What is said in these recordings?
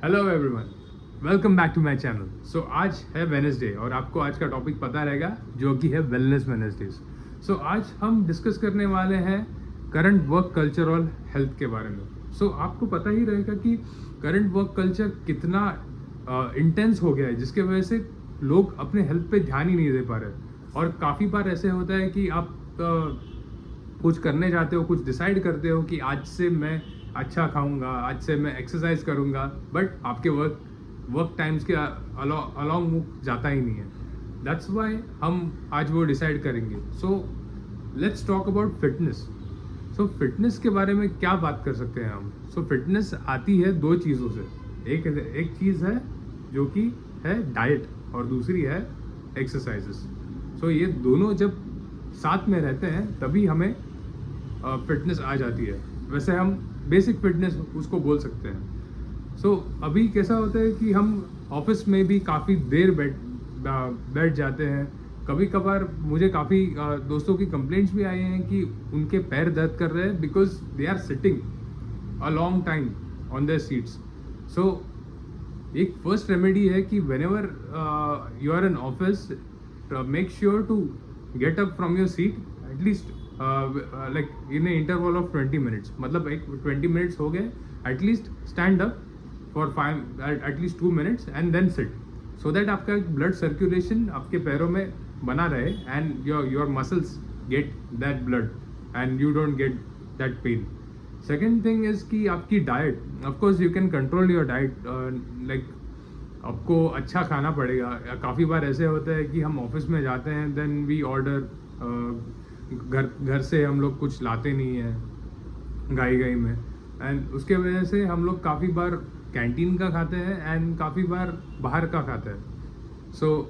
Hello everyone, welcome back to my channel. So आज है Wednesday और आपको आज का टॉपिक पता रहेगा जो कि है वेलनेस वेडनेसडेज। सो आज हम डिस्कस करने वाले हैं करंट वर्क कल्चर और हेल्थ के बारे में। सो आपको पता ही रहेगा कि करंट वर्क कल्चर कितना इंटेंस हो गया है, जिसके वजह से लोग अपने हेल्थ पे ध्यान ही नहीं दे पा रहे। और काफ़ी बार ऐसे होता है कि आप कुछ करने जाते हो, कुछ डिसाइड करते हो कि आज से मैं अच्छा खाऊंगा, आज से मैं एक्सरसाइज करूंगा, बट आपके वर्क टाइम्स के अलॉन्ग वो जाता ही नहीं है। दैट्स वाई हम आज वो डिसाइड करेंगे। So let's talk about fitness. So fitness के बारे में क्या बात कर सकते हैं हम। सो फिटनेस आती है दो चीज़ों से। एक चीज़ है जो कि है डाइट और दूसरी है एक्सरसाइजेस। सो ये दोनों जब साथ में रहते हैं तभी हमें फिटनेस आ जाती है। वैसे हम बेसिक फिटनेस उसको बोल सकते हैं। सो अभी कैसा होता है कि हम ऑफिस में भी काफ़ी देर बैठ जाते हैं। कभी कभार मुझे काफ़ी दोस्तों की कंप्लेंट्स भी आई हैं कि उनके पैर दर्द कर रहे हैं because they are sitting a long time on their seats. So एक फर्स्ट रेमेडी है कि whenever you are in office, make sure to get up from your seat at least like in interval of 20 minutes. मतलब एक 20 minutes हो गए, at least stand up for 5 at least 2 minutes and then sit, so that आपका blood circulation आपके पैरों में बना रहे and your muscles get that blood and you don't get that pain. Second thing is कि आपकी diet, of course you can control your diet. Like आपको अच्छा खाना पड़ेगा। काफ़ी बार ऐसे होता है कि हम ऑफिस में जाते हैं, देन वी ऑर्डर, घर से हम लोग कुछ लाते नहीं हैं गाई में, एंड उसके वजह से हम लोग काफ़ी बार कैंटीन का खाते हैं एंड काफ़ी बार बाहर का खाते हैं। सो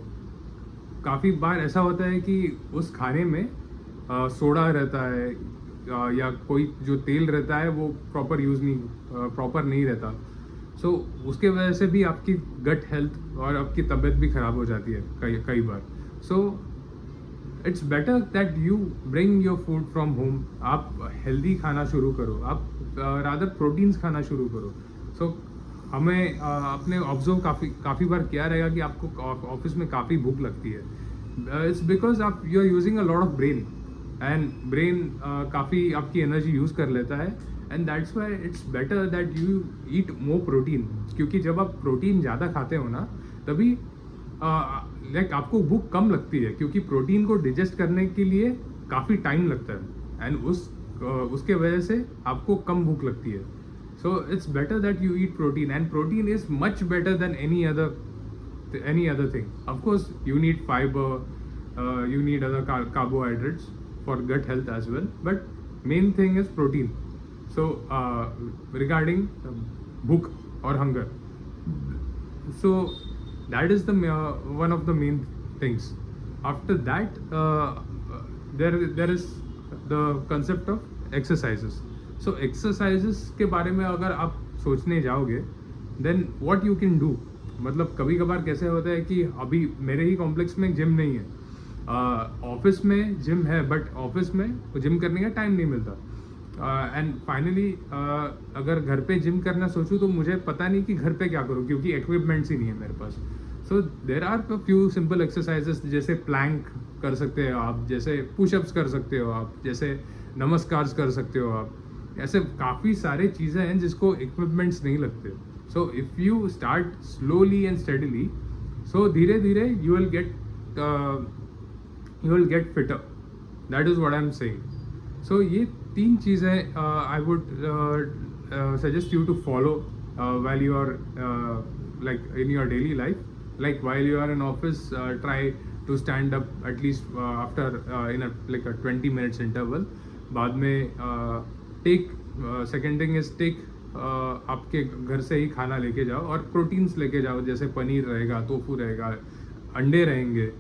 काफ़ी बार ऐसा होता है कि उस खाने में सोडा रहता है या कोई जो तेल रहता है वो प्रॉपर नहीं रहता। सो उसके वजह से भी आपकी गट हेल्थ और आपकी तबीयत भी ख़राब हो जाती है कई बार। So it's better that you bring your food from home. आप हेल्दी खाना शुरू करो, आप रादर प्रोटीन्स खाना शुरू करो। सो हमें अपने ऑब्जर्व काफ़ी बार क्या रहेगा कि आपको ऑफिस में काफ़ी भूख लगती है। इट्स बिकॉज आप you are using a lot of brain and brain काफ़ी आपकी एनर्जी यूज़ कर लेता है, and that's why it's better that you eat more protein. क्योंकि जब आप प्रोटीन ज़्यादा खाते हो ना, तभी लाइक आपको भूख कम लगती है, क्योंकि प्रोटीन को डिजेस्ट करने के लिए काफ़ी टाइम लगता है एंड उसके वजह से आपको कम भूख लगती है। सो it's better that you eat protein, and protein is much better than any other thing. Of course you need fibre, you need other carbohydrates for gut health as well, but main thing is protein. So regarding bhook or hunger, so that is the one of the main things. After that there is the concept of exercises. So exercises के बारे में अगर आप सोचने जाओगे, then what you can do, मतलब कभी कभार कैसे होता है कि अभी मेरे ही कॉम्प्लेक्स में जिम नहीं है, ऑफिस में जिम है, बट ऑफिस में जिम करने का टाइम नहीं मिलता। एंड फाइनली अगर घर पे जिम करना सोचूं तो मुझे पता नहीं कि घर पे क्या करूं, क्योंकि इक्विपमेंट्स ही नहीं है मेरे पास। So there are few simple exercises, जैसे प्लैंक कर सकते हो आप, जैसे पुशअप्स कर सकते हो आप, जैसे नमस्कार कर सकते हो आप। ऐसे काफ़ी सारे चीज़ें हैं जिसको इक्विपमेंट्स नहीं लगते। So if you start slowly and steadily, so धीरे धीरे you will get fitter. That is what I am saying. So ये तीन चीज़ें I would suggest you to follow while you are like in your daily life. Like while you are in office, try to stand up at least after in a like a 20 minutes interval. बाद में second thing is take, आपके घर से ही खाना लेके जाओ और proteins लेके जाओ, जैसे पनीर रहेगा, टोफू रहेगा, अंडे रहेंगे,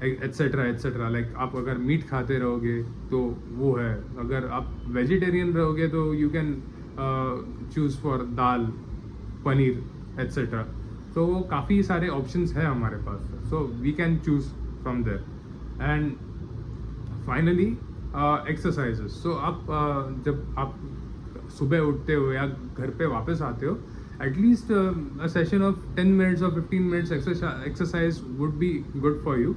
एट्सेट्रा। लाइक आप अगर मीट खाते रहोगे तो वो है, अगर आप वेजिटेरियन रहोगे तो you can choose for dal, paneer, etcetera. तो वो काफ़ी सारे ऑप्शंस हैं हमारे पास, so we can choose from there. And finally exercises. So आप जब आप सुबह उठते हो या घर पे वापस आते हो, at least a session of 10 minutes or 15 minutes exercise would be good for you,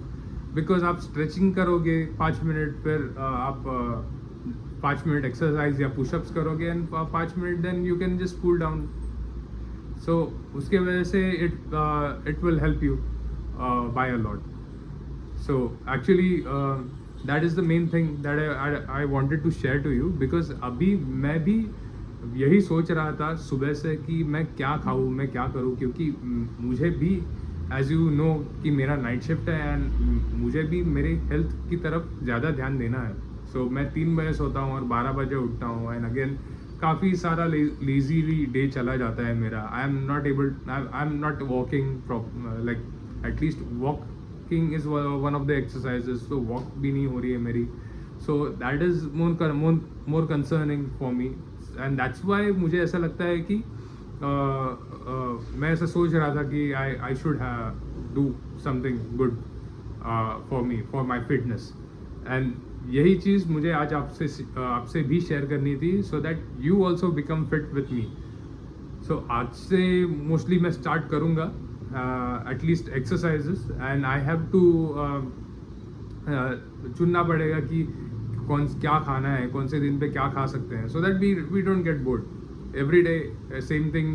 because आप stretching करोगे 5 मिनट, फिर आप 5 मिनट एक्सरसाइज या पुशअप्स करोगे, and 5 minute then you can just cool down. So उसके वजह से it will help you by a lot. So actually that is the main thing that I wanted to share to you, because अभी मैं भी यही सोच रहा था सुबह से कि मैं क्या खाऊँ, मैं क्या करूँ, क्योंकि मुझे भी एज यू नो कि मेरा नाइट शिफ्ट है, एंड मुझे भी मेरे हेल्थ की तरफ ज़्यादा ध्यान देना है. सो मैं 3 बजे सोता हूँ और 12 बजे उठता हूँ, एंड अगेन काफ़ी सारा लेजीली डे चला जाता है मेरा. I am not walking like at least walking is one of the exercises, तो वॉक भी नहीं हो रही है मेरी. सो that is more concerning for me, and that's Y मुझे ऐसा लगता है कि मैं ऐसा सोच रहा था कि I should do something good for me, for my fitness. And यही चीज़ मुझे आज आपसे भी शेयर करनी थी, so that you also become fit with me. So आज से मोस्टली मैं स्टार्ट करूँगा at least exercises, and I have to चुनना पड़ेगा कि क्या खाना है, कौन से दिन पे क्या खा सकते हैं, so that we don't get bored every day same thing.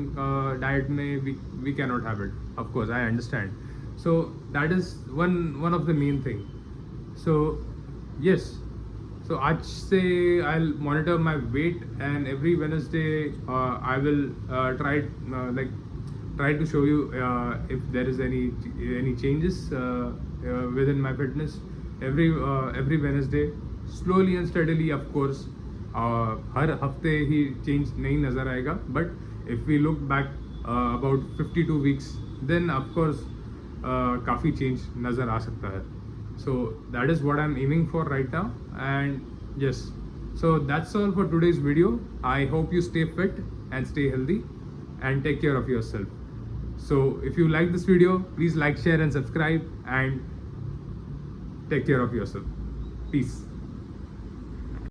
Diet में we can not have it, of course I understand. So that is one of the main thing. So yes, so आज से I'll monitor my weight, and every Wednesday I will try to show you if there is any changes within my fitness every Wednesday, slowly and steadily, of course. हर हफ्ते ही change नहीं नज़र आएगा, but if we look back about 52 weeks, then of course काफ़ी change नज़र आ सकता है. So that is what I'm aiming for right now, and yes, so that's all for today's video. I hope you stay fit and stay healthy and take care of yourself. So if you like this video, please like, share and subscribe, and take care of yourself. Peace.